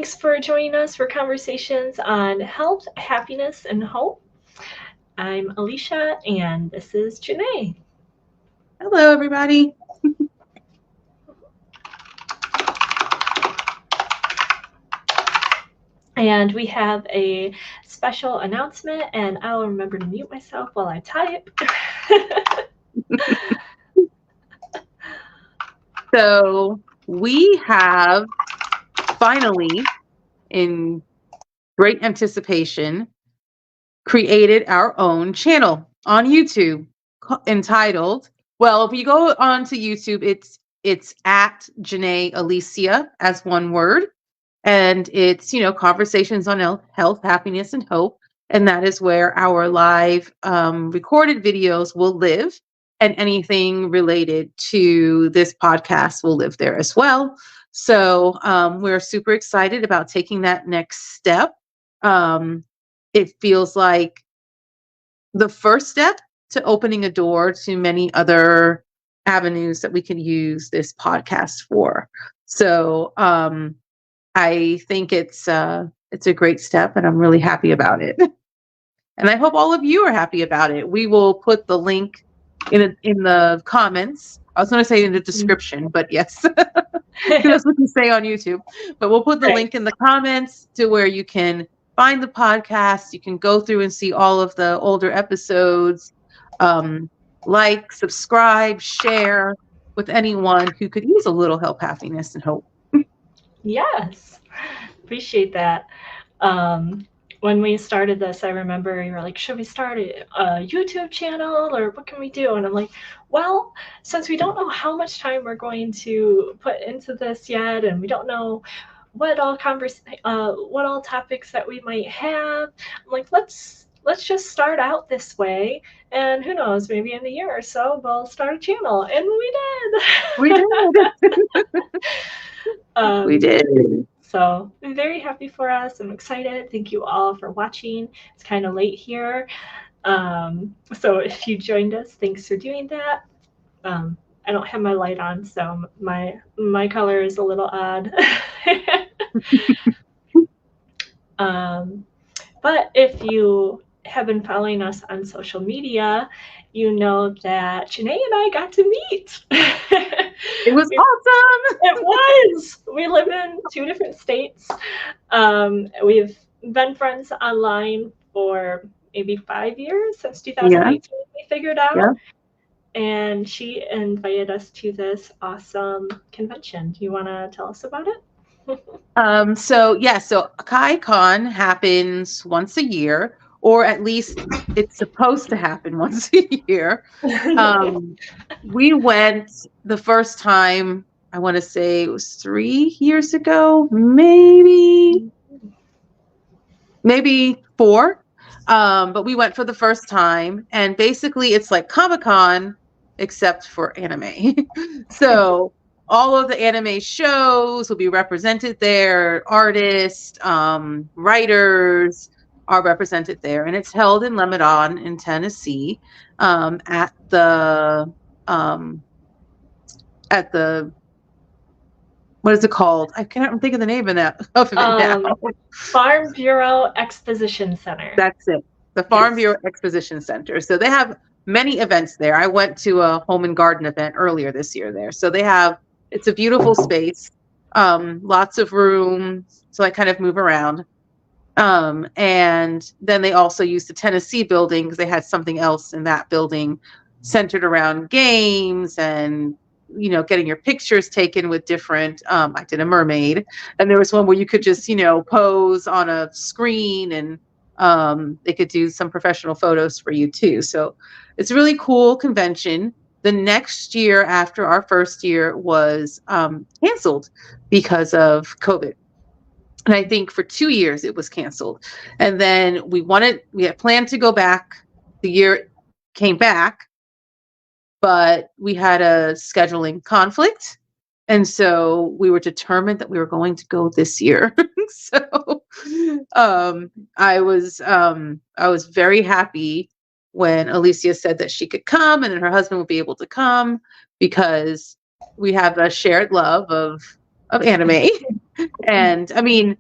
Thanks for joining us for conversations on health, happiness, and hope. I'm Alicia, and this is Janae. Hello, everybody. And we have a special announcement, and I'll remember to mute myself while I type. So we have finally, in great anticipation, created our own channel on YouTube entitled, well, if you go onto YouTube, it's at Ghene't Elicia as one word. And it's, conversations on health, happiness, and hope. And that is where our live recorded videos will live. And anything related to this podcast will live there as well. So we're super excited about taking that next step. It feels like the first step to opening a door to many other avenues that we can use this podcast for. So I think it's a great step, and I'm really happy about it. And I hope all of you are happy about it. We will put the link in the comments. I was going to say in the description, but yes, that's what you say on YouTube. But we'll put the link in the comments to where you can find the podcast. You can go through and see all of the older episodes. Like, subscribe, share with anyone who could use a little help, happiness, and hope. Yes, appreciate that. When we started this, I remember you were like, should we start a YouTube channel or what can we do? And I'm like, well, since we don't know how much time we're going to put into this yet, and we don't know what all topics that we might have, I'm like, let's just start out this way, and who knows, maybe in a year or so we'll start a channel. And we did. We did. So I'm very happy for us. I'm excited. Thank you all for watching. It's kind of late here. So if you joined us, thanks for doing that. I don't have my light on, so my color is a little odd. But if you have been following us on social media, you know that Janae and I got to meet. It was awesome. It was. We live in 2 different states. We've been friends online for maybe 5 years, since 2018, we figured out. Yeah. And she invited us to this awesome convention. Do you want to tell us about it? So AkaiCon happens once a year, or at least it's supposed to happen once a year. We went the first time, I want to say it was 3 years ago, maybe 4. But we went for the first time, and basically it's like Comic-Con except for anime. So all of the anime shows will be represented there. Artists, writers are represented there, and it's held in Lebanon in Tennessee, at the what is it called? I can't think of the name of it now. Farm Bureau Exposition Center. That's it. The Farm Bureau Exposition Center. So they have many events there. I went to a home and garden event earlier this year there. So it's a beautiful space, lots of room. So I kind of move around. And then they also used the Tennessee building because they had something else in that building centered around games and, getting your pictures taken with different, I did a mermaid, and there was one where you could just, pose on a screen, and they could do some professional photos for you too. So it's a really cool convention. The next year after our first year was canceled because of COVID. And I think for 2 years it was canceled. And then we had planned to go back the year it came back, but we had a scheduling conflict. And so we were determined that we were going to go this year. So I was very happy when Alicia said that she could come and then her husband would be able to come, because we have a shared love of anime. And I mean,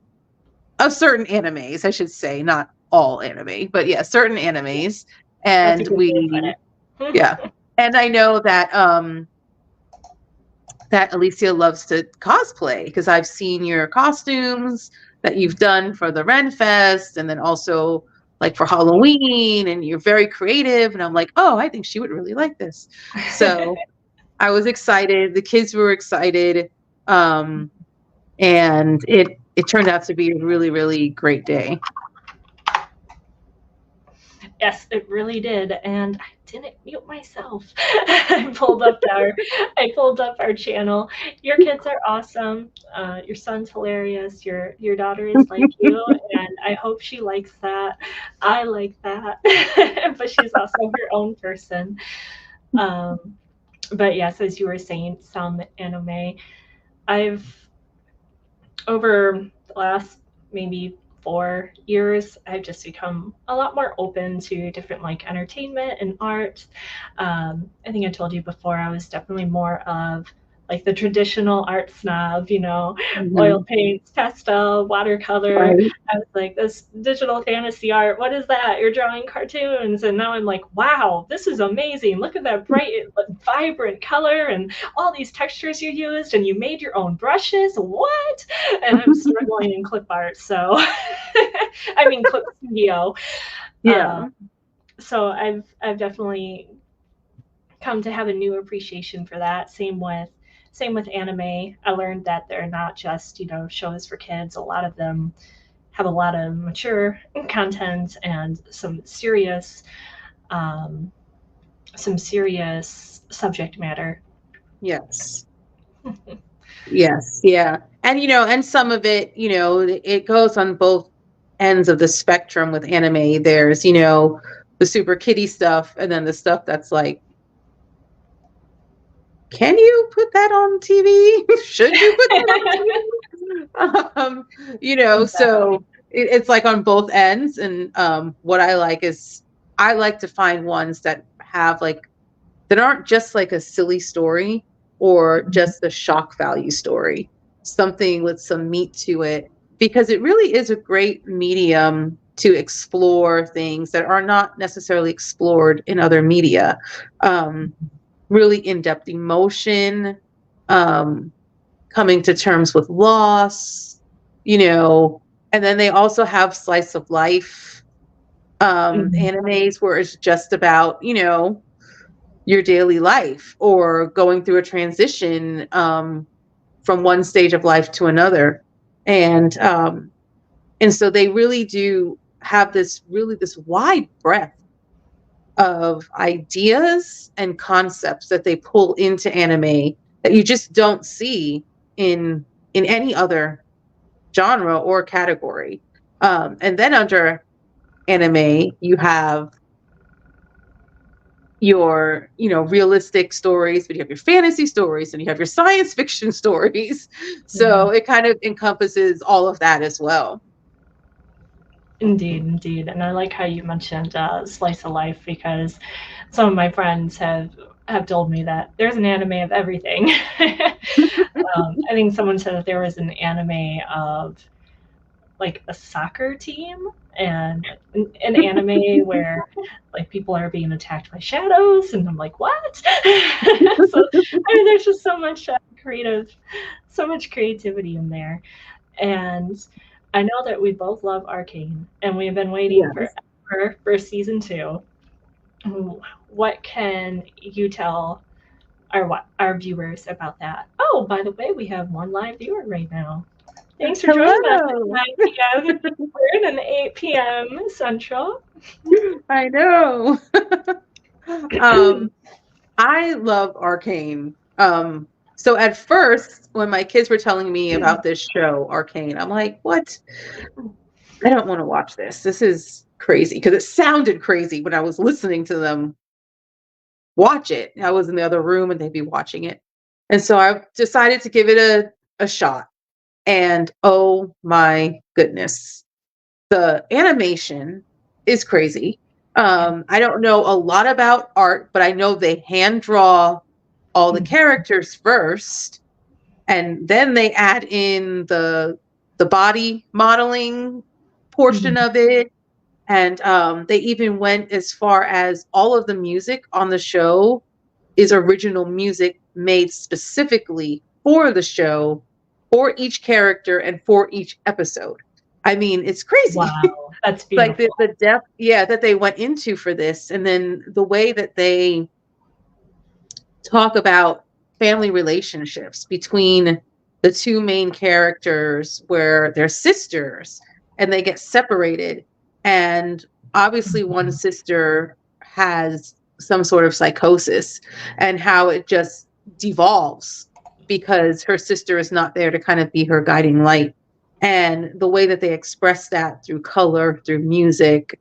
of certain animes, I should say, not all anime, but yeah, certain animes. That's a And good way to put it. yeah. And I know that that Alicia loves to cosplay because I've seen your costumes that you've done for the Ren Fest and then also like for Halloween, and you're very creative. And I'm like, oh, I think she would really like this. So I was excited. The kids were excited. And it turned out to be a really, really great day. Yes, it really did, and I didn't mute myself. I pulled up our channel. Your kids are awesome. Your son's hilarious. Your daughter is like you, and I hope she likes that. I like that, but she's also her own person. But yes, as you were saying, some anime. I've over the last maybe 4 years, I've just become a lot more open to different like entertainment and art. I think I told you before, I was definitely more of like the traditional art snob, oil paints, pastel, watercolor. Right. I was like, this digital fantasy art, what is that? You're drawing cartoons. And now I'm like, wow, this is amazing. Look at that bright, vibrant color and all these textures you used, and you made your own brushes. What? And I'm struggling in clip art. So, I mean, Clip Studio. Yeah. So I've definitely come to have a new appreciation for that. Same with anime. I learned that they're not just shows for kids. A lot of them have a lot of mature content and some serious subject matter. Yes. Yes. Yeah. And and some of it, it goes on both ends of the spectrum with anime. There's, the super kiddie stuff, and then the stuff that's like, can you put that on TV? Should you put that on TV? So it's like on both ends. And what I like is I like to find ones that have like, that aren't just like a silly story or just a shock value story, something with some meat to it, because it really is a great medium to explore things that are not necessarily explored in other media. Really in-depth emotion, coming to terms with loss, and then they also have slice of life animes where it's just about, your daily life or going through a transition from one stage of life to another. And so they really do have this wide breadth of ideas and concepts that they pull into anime that you just don't see in any other genre or category. And then under anime, you have your realistic stories, but you have your fantasy stories and you have your science fiction stories. So it kind of encompasses all of that as well. Indeed. And I like how you mentioned slice of life, because some of my friends have told me that there's an anime of everything. I think someone said that there was an anime of like a soccer team, and an anime where like people are being attacked by shadows, and I'm like, what? So I mean, there's just so much creativity in there. And I know that we both love Arcane, and we've been waiting forever for season 2. What can you tell our viewers about that? Oh, by the way, we have one live viewer right now. Thanks for joining us at 9 p.m. Eastern and 8 p.m. Central. I know. I love Arcane. So at first, when my kids were telling me about this show, Arcane, I'm like, what? I don't want to watch this. This is crazy, because it sounded crazy when I was listening to them watch it. I was in the other room and they'd be watching it. And so I decided to give it a shot. And oh my goodness, the animation is crazy. I don't know a lot about art, but I know they hand draw all the characters first, and then they add in the the body modeling portion of it. And they even went as far as all of the music on the show is original music made specifically for the show, for each character, and for each episode. I mean, it's crazy. Wow, that's Like beautiful. the depth, that they went into for this, and then the way that they talk about family relationships between the two main characters, where they're sisters and they get separated, and obviously one sister has some sort of psychosis, and how it just devolves because her sister is not there to kind of be her guiding light. And the way that they express that through color, through music,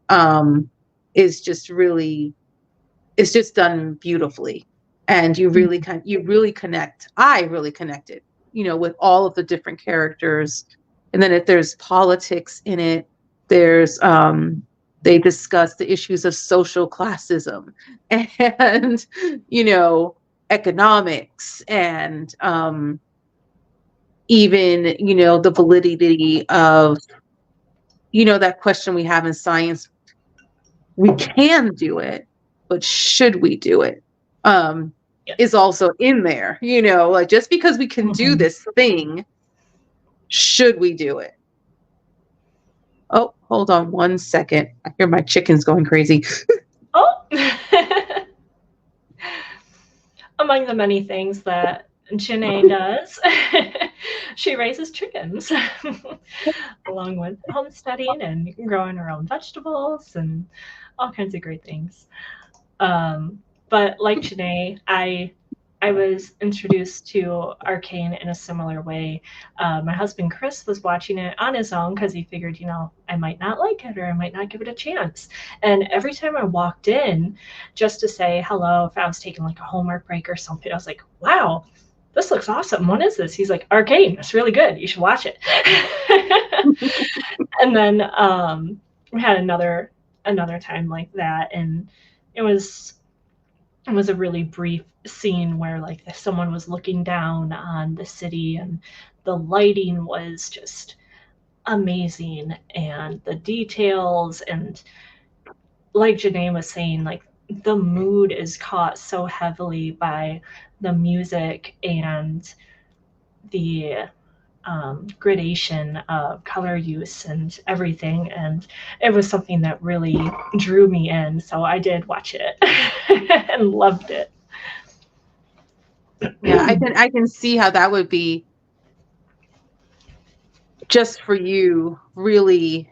is just really, it's just done beautifully. And you really connect. I really connected, with all of the different characters. And then if there's politics in it, there's they discuss the issues of social classism and economics, and even the validity of that question we have in science: we can do it, but should we do it? Is also in there, like, just because we can do this thing, should we do it? Oh, hold on one second. I hear my chickens going crazy. Oh, among the many things that Ghene't does, she raises chickens along with homesteading and growing her own vegetables and all kinds of great things. But like Ghene't, I was introduced to Arcane in a similar way. My husband Chris was watching it on his own because he figured, I might not like it or I might not give it a chance. And every time I walked in just to say hello, if I was taking like a homework break or something, I was like, wow, this looks awesome. What is this? He's like, Arcane, it's really good. You should watch it. And then we had another time like that, and it was a really brief scene where like someone was looking down on the city, and the lighting was just amazing, and the details, and like Ghene't was saying, like the mood is caught so heavily by the music and the gradation of color use and everything, and it was something that really drew me in, so I did watch it and loved it. Yeah, I can see how that would be, just for you, really.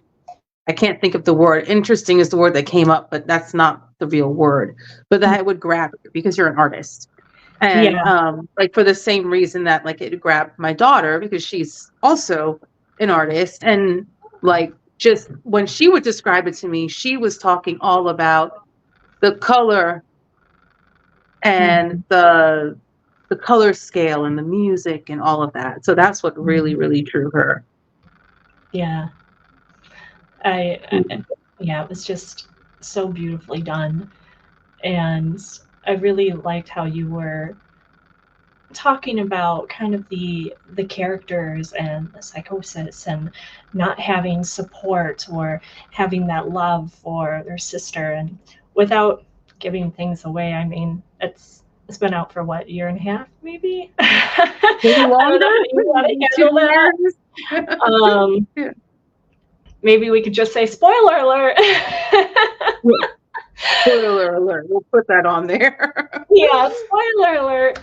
I can't think of the word. Interesting is the word that came up, but that's not the real word. But that would grab you because you're an artist. And like, for the same reason that like it grabbed my daughter, because she's also an artist. And like, just when she would describe it to me, she was talking all about the color and the color scale and the music and all of that. So that's what really, really drew her. Yeah. It was just so beautifully done. And I really liked how you were talking about kind of the characters and the psychosis and not having support or having that love for their sister. And without giving things away, I mean, it's been out for what, year and a half, maybe? Maybe longer. Maybe we could just say spoiler alert. Spoiler alert. We'll put that on there. Yeah, spoiler alert.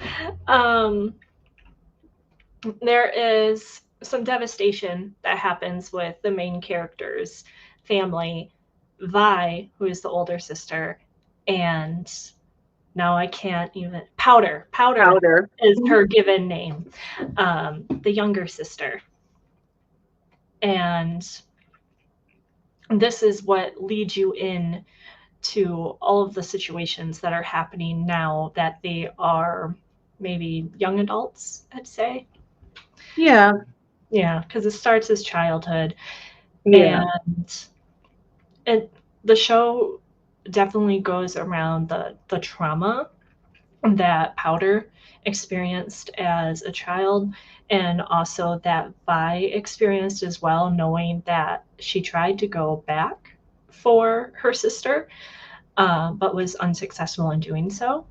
There is some devastation that happens with the main character's family. Vi, who is the older sister, and now I can't even. Powder is her given name. The younger sister. And this is what leads you in to all of the situations that are happening now that they are maybe young adults, I'd say. Yeah, because it starts as childhood. Yeah. And the show definitely goes around the trauma that Powder experienced as a child, and also that Vi experienced as well, knowing that she tried to go back for her sister, but was unsuccessful in doing so.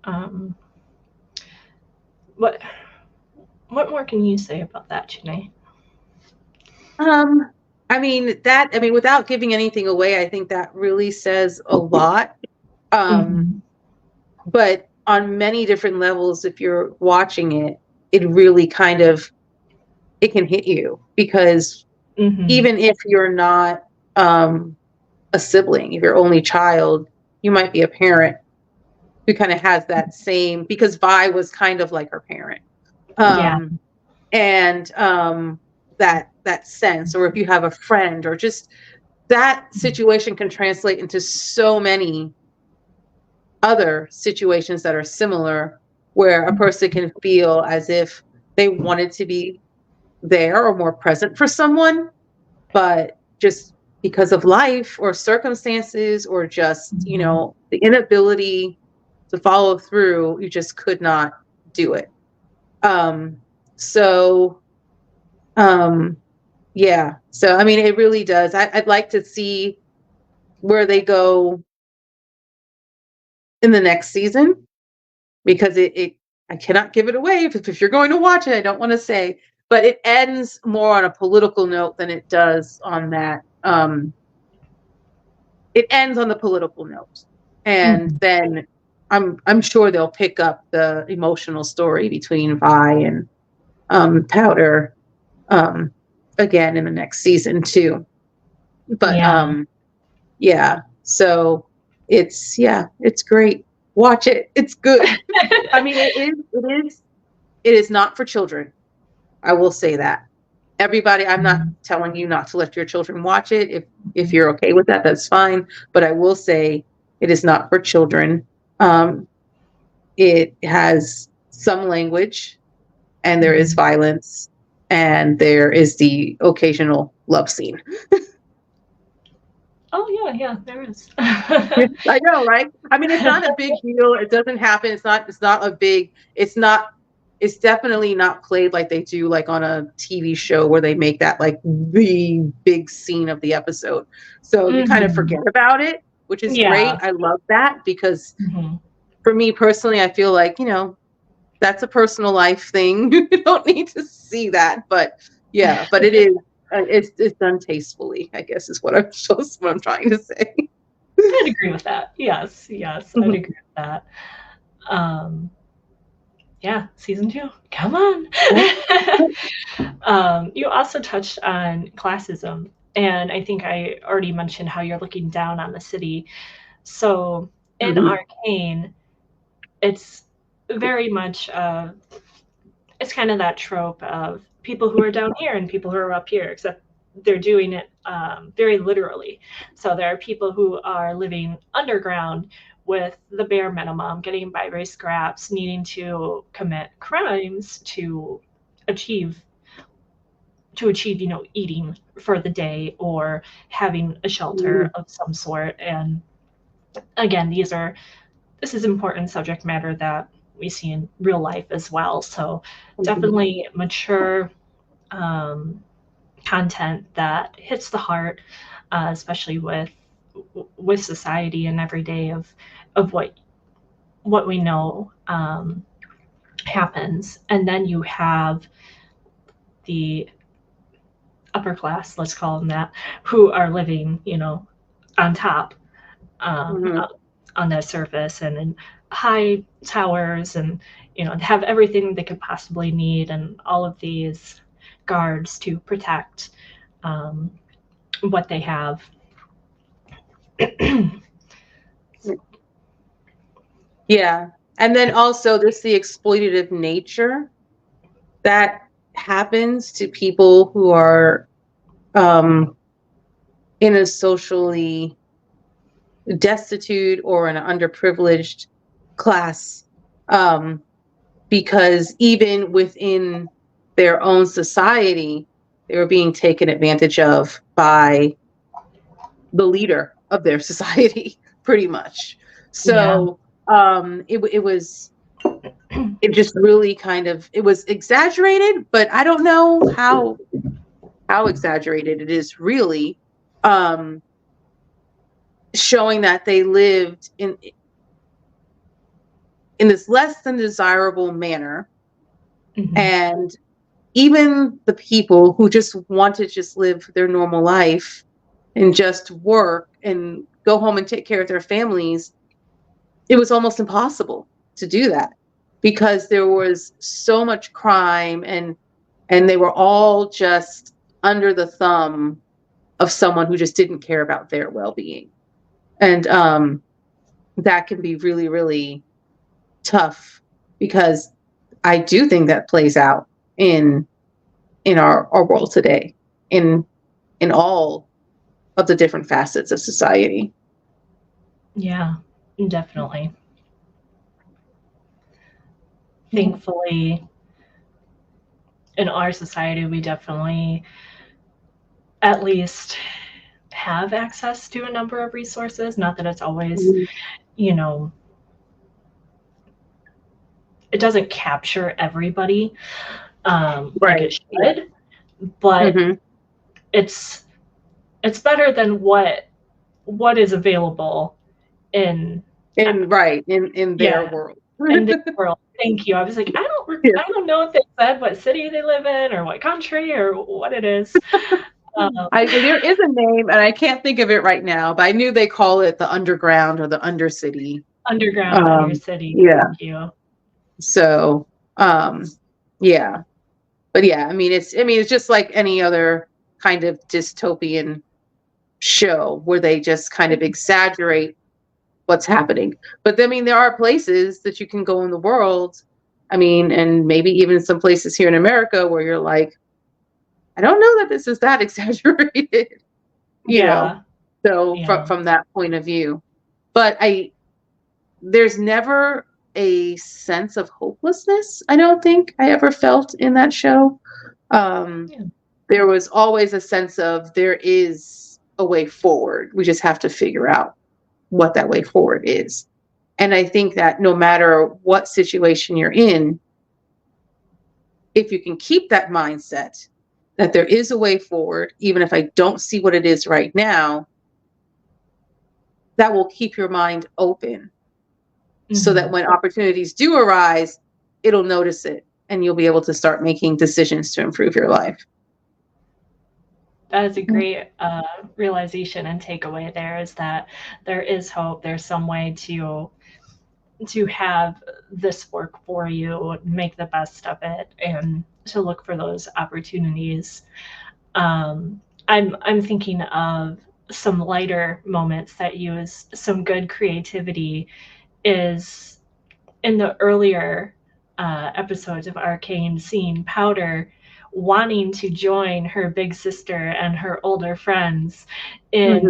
Um, what what more can you say about that, Janae? Without giving anything away, I think that really says a lot. Mhm. But on many different levels, if you're watching it, it really kind of, it can hit you, because Mhm. even if you're not a sibling, if you're only child, you might be a parent who kind of has that same, because Vi was kind of like her parent. Yeah. Um, and that sense, or if you have a friend, or just that situation can translate into so many other situations that are similar, where a person can feel as if they wanted to be there or more present for someone, but just because of life or circumstances, or just, Mhm. the inability to follow through, you just could not do it. Um, so, um, yeah. So, I mean, it really does. I'd like to see where they go in the next season, because I cannot give it away. If you're going to watch it, I don't want to say, but it ends more on a political note than it does on that. It ends on the political note, and Mhm. then I'm sure they'll pick up the emotional story between Vi and Powder um, again in the next season too. But Yeah. yeah, so it's great. Watch it. It's good. I mean, it is not for children. I will say that. Everybody, I'm not Mhm. telling you not to let your children watch it. If you're okay with that, that's fine. But I will say it is not for children. Um, it has some language, and there is Mhm. violence, and there is the occasional love scene. Oh yeah, yeah, there is. I know, right? I mean, it's not a big deal. It doesn't happen. It's not a big, it's not, it's definitely not played like they do like on a TV show, where they make that like the big scene of the episode. So you kind of forget Mhm. about it, which is great. Yeah. I love that, because Mhm. for me personally, I feel like, that's a personal life thing. You don't need to see that, but yeah, but it is, it's done tastefully, I guess is what what I'm trying to say. I'd agree with that. Yes, yes, I'd agree with that. Um, yeah, season 2. Come on. You also touched on classism, and I think I already mentioned how you're looking down on the city. So in Mhm. Arcane, it's very much it's kind of that trope of people who are down here and people who are up here, except they're doing it very literally. So there are people who are living underground with the bare minimum, getting by by scraps, needing to commit crimes achieve achieve, eating for the day or having a shelter Mhm. of some sort. And again, this is important subject matter that we see in real life as well. So Mhm. definitely mature um, content that hits the heart, especially with society and every day of what we know happens. And then you have the upper class, let's call them that, who are living, on top, Mhm. on that surface and in high towers, and have everything they could possibly need, and all of these guards to protect um, what they have. Yeah. And then also there's the exploitative nature that happens to people who are um, in a socially destitute or an underprivileged class, um, because even within their own society, they were being taken advantage of by the leader of their society, pretty much. Yeah. So, it just really kind of, it was exaggerated, but I don't know how exaggerated it is really, showing that they lived in this less than desirable manner. Mhm. And even the people who just want to just live their normal life and just work and go home and take care of their families, it was almost impossible to do that because there was so much crime, and they were all just under the thumb of someone who just didn't care about their well-being. And that can be really, really tough, because I do think that plays out in our world today, in all of the different facets of society. Yeah, definitely. Thankfully, in our society, we definitely at least have access to a number of resources. Not that it's always, you know, it doesn't capture everybody like it should, but it's better than what is available in in their world. In this world. Thank you. I was like, I don't know if they said what city they live in or what country or what it is. There is a name, and I can't think of it right now, but I knew they call it the underground or the undercity. Underground, undercity. Yeah. Thank you. So, yeah. But yeah, I mean, it's just like any other kind of dystopian show where they just kind of exaggerate what's happening. But I mean, there are places that you can go in the world, I mean, and maybe even some places here in America where you're like, I don't know that this is that exaggerated, you know. So from that point of view, but there's never a sense of hopelessness, I don't think I ever felt in that show. There was always a sense of there is a way forward. We just have to figure out what that way forward is. And I think that no matter what situation you're in, if you can keep that mindset that there is a way forward, even if I don't see what it is right now, that will keep your mind open, so that when opportunities do arise, it'll notice it and you'll be able to start making decisions to improve your life. That is a great realization and takeaway there, is that there is hope. There's some way to have this work for you, make the best of it, and to look for those opportunities. I'm thinking of some lighter moments that use some good creativity. Is in the earlier episodes of Arcane, seeing Powder wanting to join her big sister and her older friends in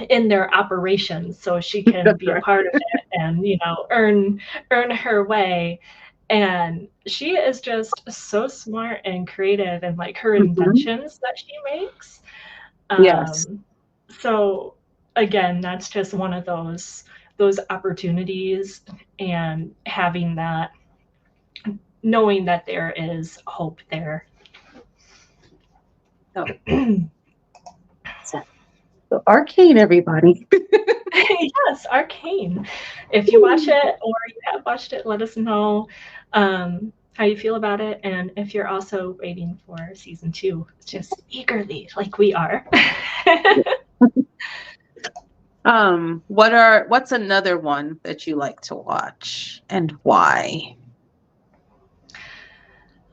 their operations, so she can be a part of it and earn her way. And she is just so smart and creative, and like her inventions that she makes. Yes. So again, that's just one of those opportunities, and having that, knowing that there is hope there. So Arcane, everybody. Yes, Arcane. If you watch it or you have watched it, let us know how you feel about it, and if you're also waiting for season 2, just eagerly, like we are. What's another one that you like to watch, and why?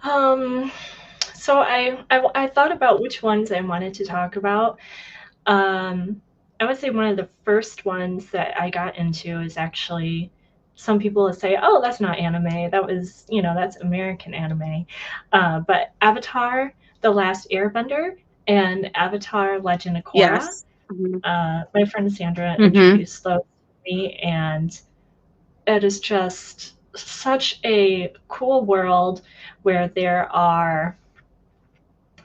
So I thought about which ones I wanted to talk about. I would say one of the first ones that I got into is actually, some people will say, oh, that's not anime. That was, that's American anime. But Avatar, The Last Airbender, and Avatar, Legend of Korra. Yes. My friend Sandra introduced those to me, and it is just such a cool world where there are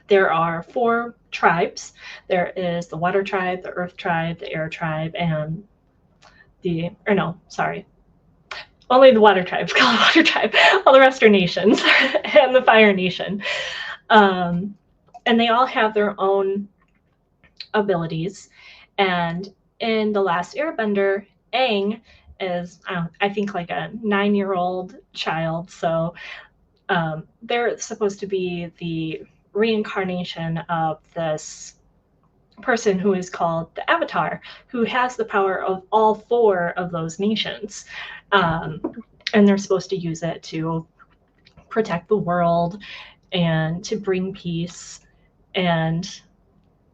4 tribes. There is the water tribe, the earth tribe, the air tribe, and only the water tribes called the water tribe. All the rest are nations, and the fire nation. And they all have their own abilities. And in The Last Airbender, Aang is, I think, like a 9-year-old child. So they're supposed to be the reincarnation of this person who is called the Avatar, who has the power of all 4 of those nations. And they're supposed to use it to protect the world and to bring peace. And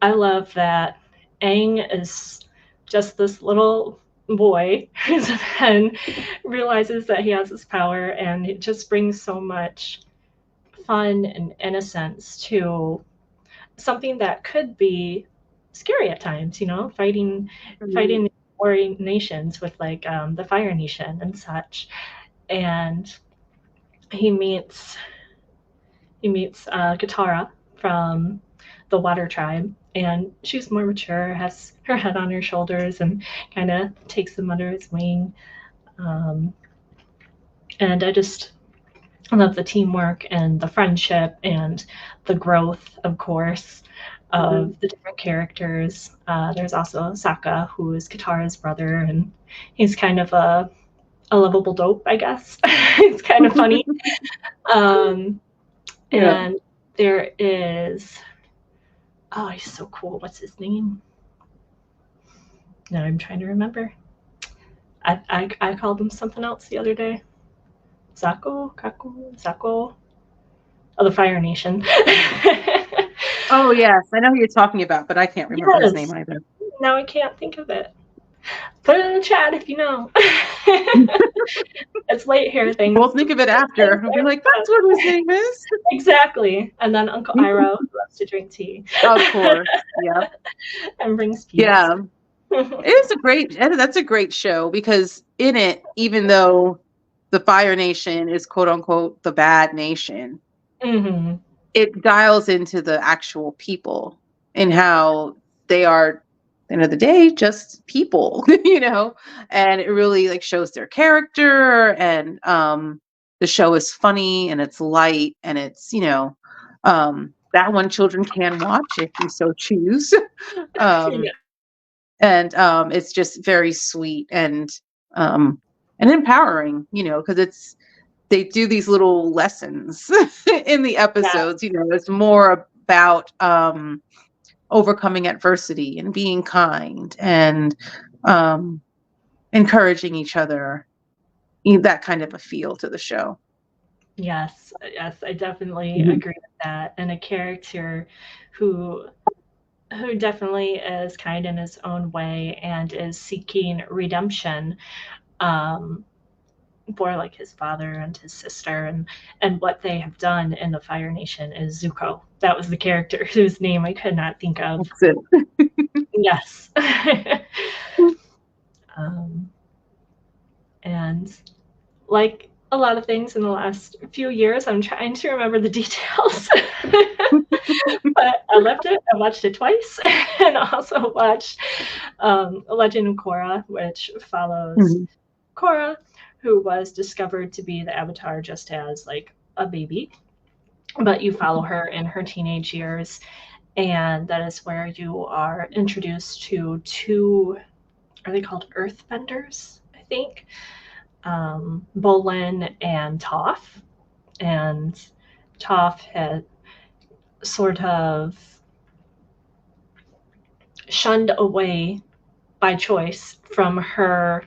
I love that Aang is just this little boy who then realizes that he has this power, and it just brings so much fun and innocence to something that could be scary at times, fighting warring nations with like the Fire Nation and such. And he meets Katara from the Water Tribe, and she's more mature, has her head on her shoulders, and kind of takes him under his wing. And I love the teamwork and the friendship and the growth, of course, of the different characters. There's also Sokka, who is Katara's brother, and he's kind of a lovable dope, I guess. He's kind of funny. And there is, he's so cool. What's his name? No, I'm trying to remember. I called him something else the other day. Zako? Oh, the Fire Nation. Oh, yes. I know who you're talking about, but I can't remember his name either. Now I can't think of it. Put it in the chat if you know. It's late here thing. We'll think of it after. We'll be like, that's what his name is. Exactly. And then Uncle Iroh, who loves to drink tea. Of course. Yeah. And brings peace. Yeah. That's a great show, because in it, even though the Fire Nation is quote unquote the bad nation, it dials into the actual people and how they are, end of the day, just people, and it really like shows their character. And the show is funny and it's light, and it's that one children can watch if you so choose. And it's just very sweet and empowering, because they do these little lessons in the episodes. It's more about overcoming adversity and being kind and encouraging each other. That kind of a feel to the show. Yes, I definitely agree with that. And a character who definitely is kind in his own way and is seeking redemption for like his father and his sister, and what they have done in the Fire Nation is Zuko. That was the character whose name I could not think of. That's it. Yes. And like a lot of things in the last few years, I'm trying to remember the details. But I left it. I watched it twice, and also watched Legend of Korra, which follows Korra, who was discovered to be the Avatar just as like a baby, but you follow her in her teenage years, and that is where you are introduced to 2, are they called Earthbenders, I think, Bolin and Toph. And Toph had sort of shunned away by choice from her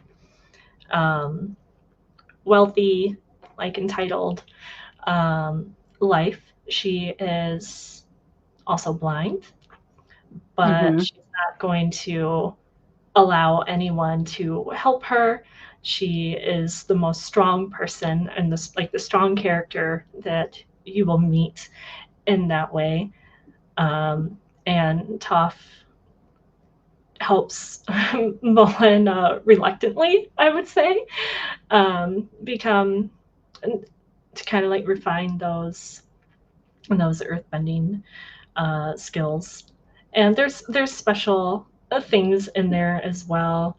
wealthy, like entitled life. She is also blind, but she's not going to allow anyone to help her. She is the most strong person and the strong character that you will meet in that way. And Toph helps Bolin reluctantly, I would say, become to kind of like refine those earthbending skills. And there's special things in there as well.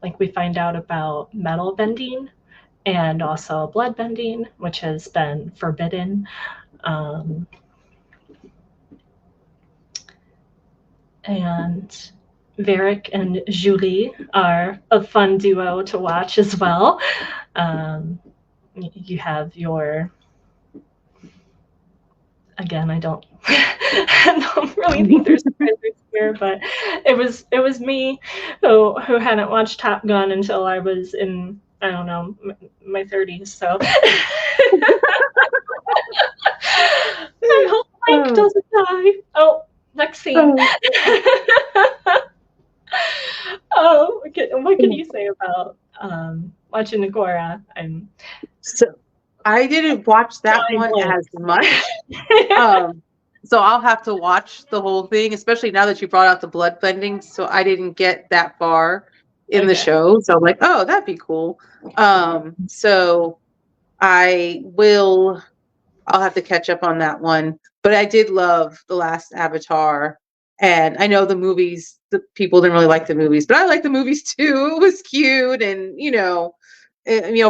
like we find out about metal bending and also blood bending, which has been forbidden. Um, and Varric and Julie are a fun duo to watch as well. You have your, again, I don't I don't really think there's spoilers here, but it was me who hadn't watched Top Gun until I was in, I don't know, my 30s. So I hope Mike doesn't die. Oh, next scene. Oh, what can you say about watching Korra? So I didn't watch that one as much. So I'll have to watch the whole thing, especially now that you brought out the blood bending. So I didn't get that far in the show. So I'm like, oh, that'd be cool. So I'll have to catch up on that one. But I did love The Last Avatar. And I know the movies, the people didn't really like the movies, but I like the movies too. It was cute. And,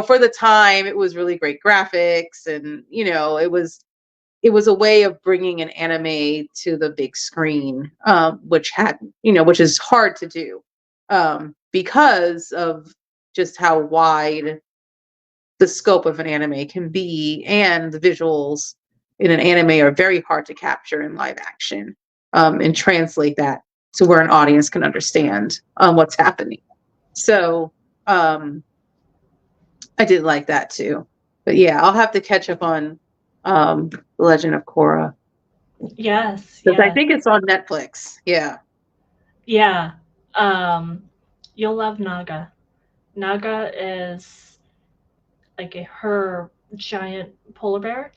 for the time, it was really great graphics. And, it was a way of bringing an anime to the big screen, which is hard to do because of just how wide the scope of an anime can be, and the visuals in an anime are very hard to capture in live action and translate that to where an audience can understand what's happening. So I did like that too. But yeah, I'll have to catch up on The Legend of Korra. Yes. Because I think it's on Netflix. Yeah. Yeah. You'll love Naga. Naga is like her giant polar bear.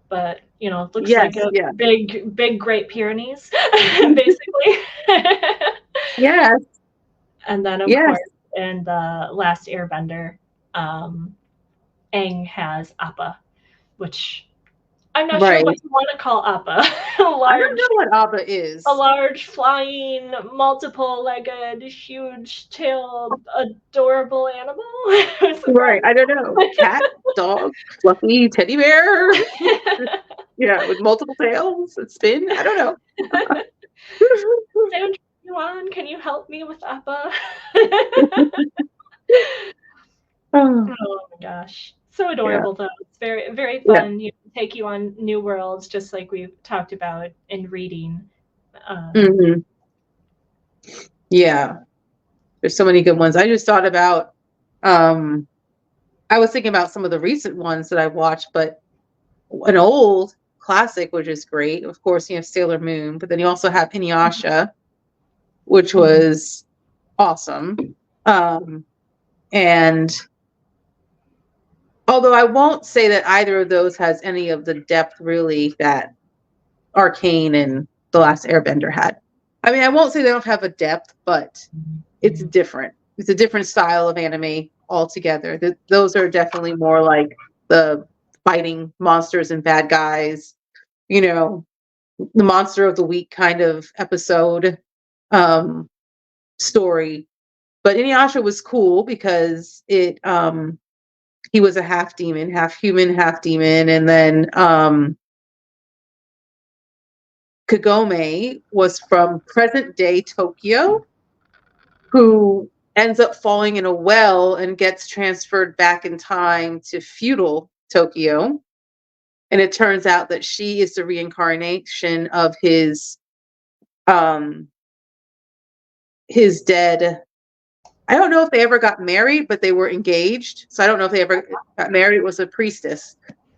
But looks like a big Great Pyrenees, basically. Yes. And then of course in the Last Airbender, Aang has Appa, which I'm not sure what you want to call Appa. I don't know what Appa is. A large, flying, multiple-legged, huge-tailed, adorable animal. Right. I don't know. Cat, dog, fluffy teddy bear. Yeah, with multiple tails that spin. I don't know. Sandra, can you help me with Appa? Oh my gosh. So adorable, though. It's very, very fun. You take you on new worlds, just like we've talked about in reading. Yeah. There's so many good ones. I just thought about, I was thinking about some of the recent ones that I've watched, but an old classic, which is great. Of course, you have Sailor Moon, but then you also have InuYasha, which was awesome. And although I won't say that either of those has any of the depth really that Arcane and The Last Airbender had. I mean, I won't say they don't have a depth, but it's different. It's a different style of anime altogether. Those are definitely more like the fighting monsters and bad guys, the monster of the week kind of episode story. But InuYasha was cool because he was a half demon, half human, half demon. And then Kagome was from present day Tokyo, who ends up falling in a well and gets transferred back in time to feudal Tokyo. And it turns out that she is the reincarnation of his dead. I don't know if they ever got married, but they were engaged. So I don't know if they ever got married. It was a priestess.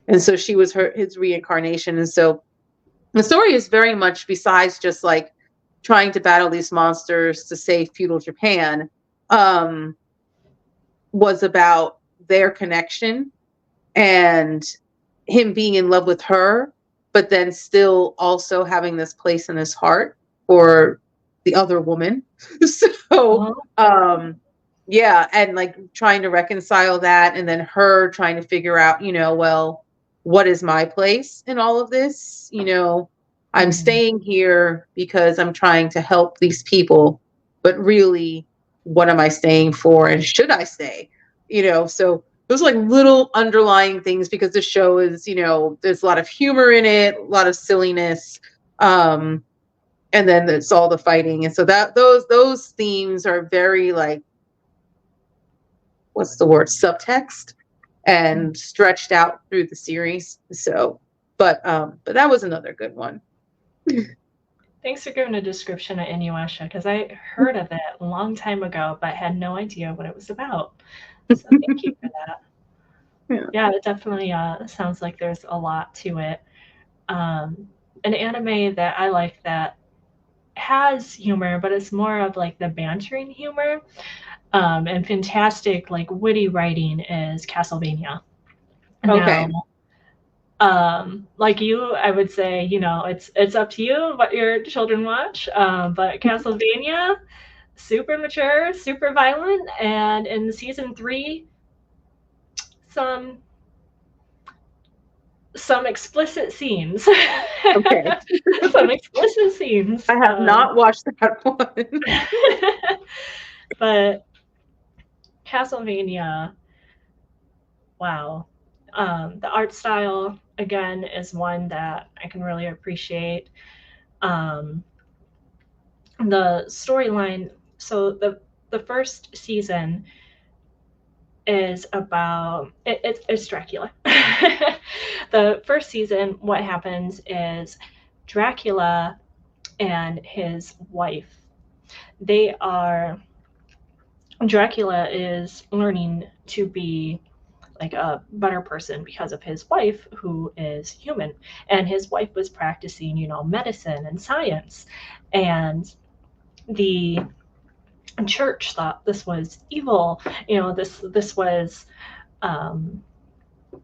And so she was his reincarnation. And so the story is very much, besides just like trying to battle these monsters to save feudal Japan, was about their connection and him being in love with her, but then still also having this place in his heart for the other woman. So, yeah. And like trying to reconcile that, and then her trying to figure out, well, what is my place in all of this? I'm staying here because I'm trying to help these people, but really what am I staying for, and should I stay? So those are like little underlying things, because the show is, there's a lot of humor in it, a lot of silliness, and then there's all the fighting, and so that those themes are very, like, what's the word, subtext, and stretched out through the series. So, but that was another good one. Thanks for giving a description of InuYasha, because I heard of it a long time ago, but had no idea what it was about. So thank you for that. Yeah, it definitely sounds like there's a lot to it. An anime that I like that has humor, but it's more of like the bantering humor, and fantastic, like, witty writing is Castlevania. Okay. Now, like you, I would say, it's up to you what your children watch. But Castlevania, super mature, super violent, and in season 3, some explicit scenes. Okay. Some explicit scenes. I have not watched that one. But Castlevania, wow. The art style, again, is one that I can really appreciate. The storyline, so the first season is about it's Dracula. The first season, what happens is Dracula and his wife, Dracula is learning to be like a better person because of his wife, who is human, and his wife was practicing, medicine and science, and the church thought this was evil. This was,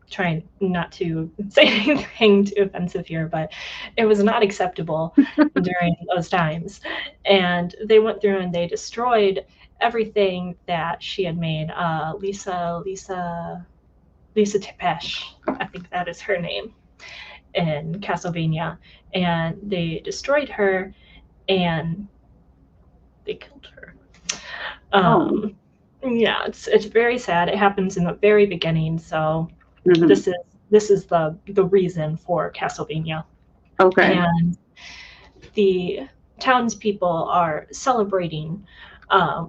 trying not to say anything too offensive here, but it was not acceptable during those times. And they went through and they destroyed everything that she had made. Lisa Tepesh, I think that is her name, in Castlevania, and they destroyed her and they killed her. Yeah, it's very sad. It happens in the very beginning, so this is the reason for Castlevania. Okay. And the townspeople are celebrating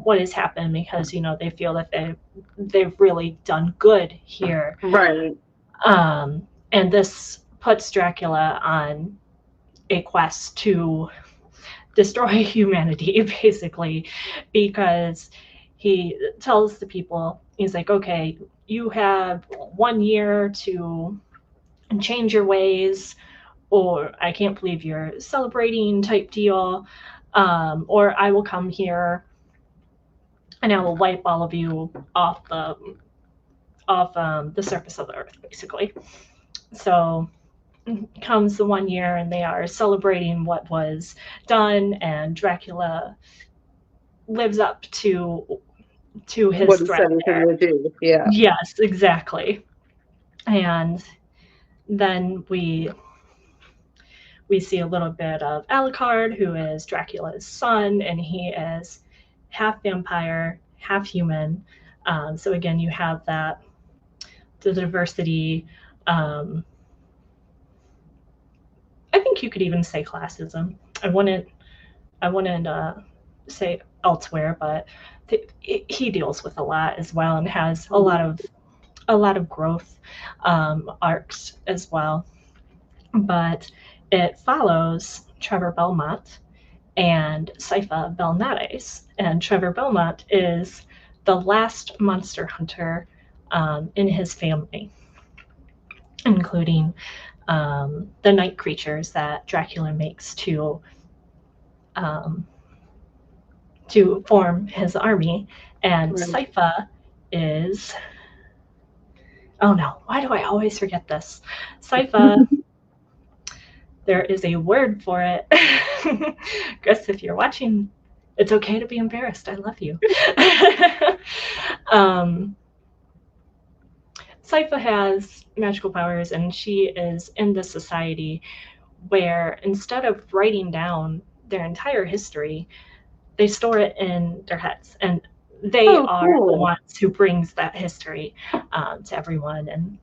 what has happened, because they feel that they've really done good here. Right. And this puts Dracula on a quest to destroy humanity, basically, because he tells the people, he's like, okay, you have 1 year to change your ways, or I can't believe you're celebrating type deal, or I will come here and I will wipe all of you off the surface of the earth, basically. So comes the 1 year and they are celebrating what was done, and Dracula lives up to his what he threat said he was there. going to do. Yeah. Yes, exactly. And then we see a little bit of Alucard, who is Dracula's son, and he is half vampire, half human. So again, you have the diversity. I think you could even say classism. I wouldn't say elsewhere, but he deals with a lot as well, and has a lot of growth arcs as well. But it follows Trevor Belmont and Sypha Belnades, and Trevor Belmont is the last monster hunter in his family, including the night creatures that Dracula makes to form his army. And Sypha is, oh no, why do I always forget this? Sypha, there is a word for it. Chris, if you're watching, it's okay to be embarrassed. I love you. Sypha has magical powers, and she is in this society where, instead of writing down their entire history, they store it in their heads. And they Oh, are the cool. ones who brings that history to everyone. And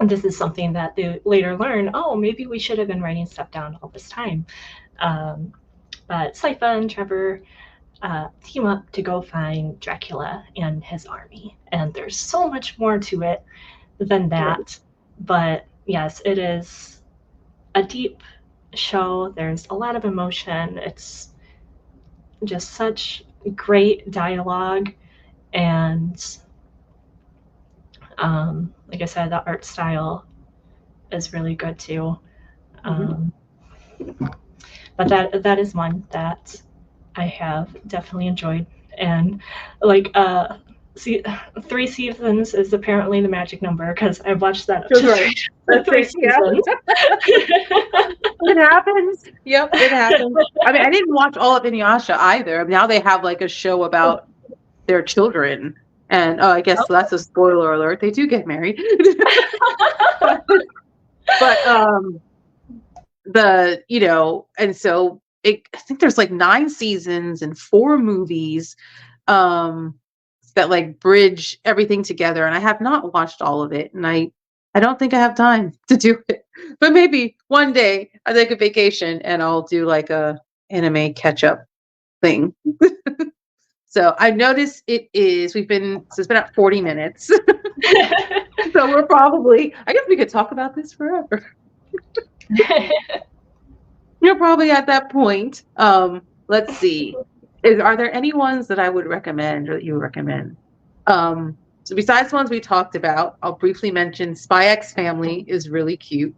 this is something that they later learn, oh, maybe we should have been writing stuff down all this time. Um, but Sypha and Trevor team up to go find Dracula and his army. And there's so much more to it than Right. that. But yes, it is a deep show. There's a lot of emotion. It's just such great dialogue. And like I said, the art style is really good too. Um, but that is one that I have definitely enjoyed. And like see, 3 seasons is apparently the magic number because I've watched that up That's to right. That's three right. Yeah. seasons. It happens. Yep, it happens. I mean, I didn't watch all of InuYasha either. Now they have like a show about their children. And I guess that's a spoiler alert. They do get married. but and so I think there's like 9 seasons and 4 movies that like bridge everything together, and I have not watched all of it, and I don't think I have time to do it, but maybe one day I take a vacation and I'll do like a anime catch up thing. So I noticed it's been at 40 minutes. So we're probably, I guess we could talk about this forever. You're probably at that point. Let's see. Are there any ones that I would recommend or that you would recommend? So besides the ones we talked about, I'll briefly mention Spy X Family is really cute.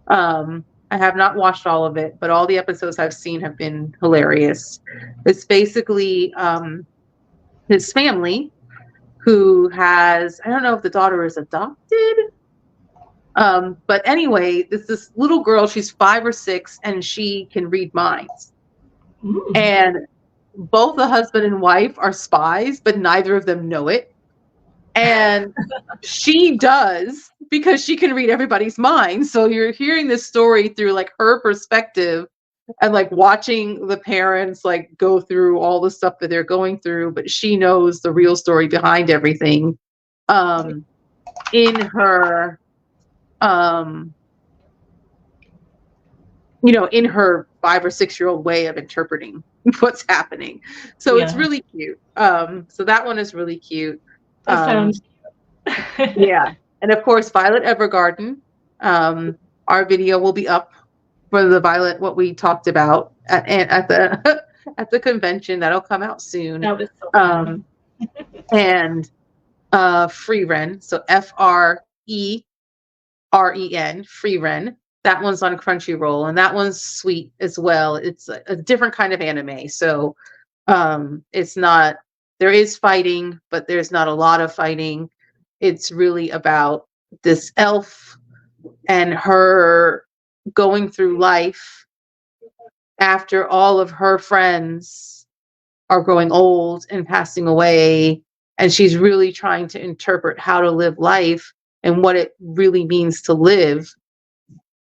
I have not watched all of it, but all the episodes I've seen have been hilarious. It's basically his family who has, I don't know if the daughter is adopted. But anyway, this little girl, she's 5 or 6, and she can read minds. And both the husband and wife are spies, but neither of them know it. And she does, because she can read everybody's minds. So you're hearing this story through like her perspective and like watching the parents like go through all the stuff that they're going through, but she knows the real story behind everything. In her in her 5 or 6-year-old way of interpreting what's happening. So it's really cute. So that one is really cute. That sounds yeah. And of course, Violet Evergarden. Our video will be up for the Violet, what we talked about at the at the convention. That'll come out soon. That was so fun. And Frieren, so Freren, Frieren. That one's on Crunchyroll, and that one's sweet as well. It's a different kind of anime, so it's not. There is fighting, but there's not a lot of fighting. It's really about this elf and her going through life after all of her friends are growing old and passing away, and she's really trying to interpret how to live life and what it really means to live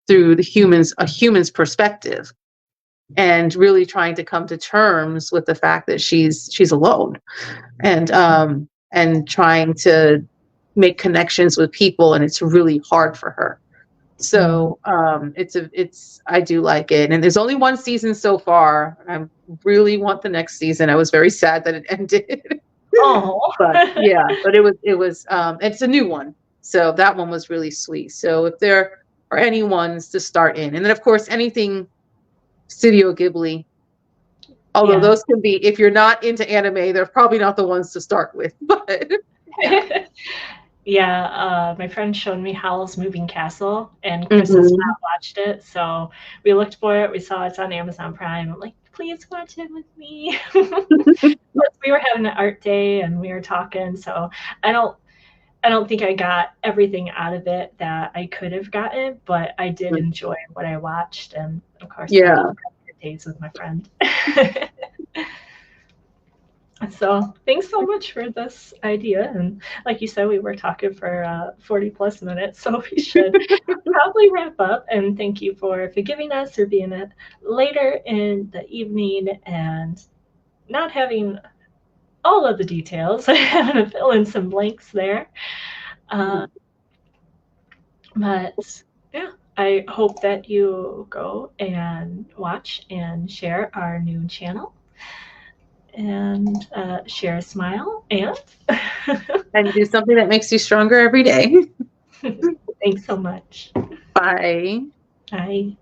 through a human's perspective, and really trying to come to terms with the fact that she's alone, and trying to make connections with people, and it's really hard for her. So I do like it, and there's only 1 season so far. I really want the next season. I was very sad that it ended. But yeah, but it was it's a new one, so that one was really sweet. So if there are any ones to start in, and then of course anything Studio Ghibli, although those can be, if you're not into anime, they're probably not the ones to start with. But my friend showed me Howl's Moving Castle, and Chris has not watched it, so we looked for it. We saw it's on Amazon Prime. I'm like, please watch it with me. We were having an art day, and we were talking, so I don't think I got everything out of it that I could have gotten, but I did enjoy what I watched, and of course, days with my friend. So thanks so much for this idea. And like you said, we were talking for 40 plus minutes, so we should probably wrap up. And thank you for forgiving us for being later in the evening and not having all of the details. I'm going to fill in some blanks there. But yeah, I hope that you go and watch and share our new channel and share a smile and And do something that makes you stronger every day. thanks so much. Bye. Bye.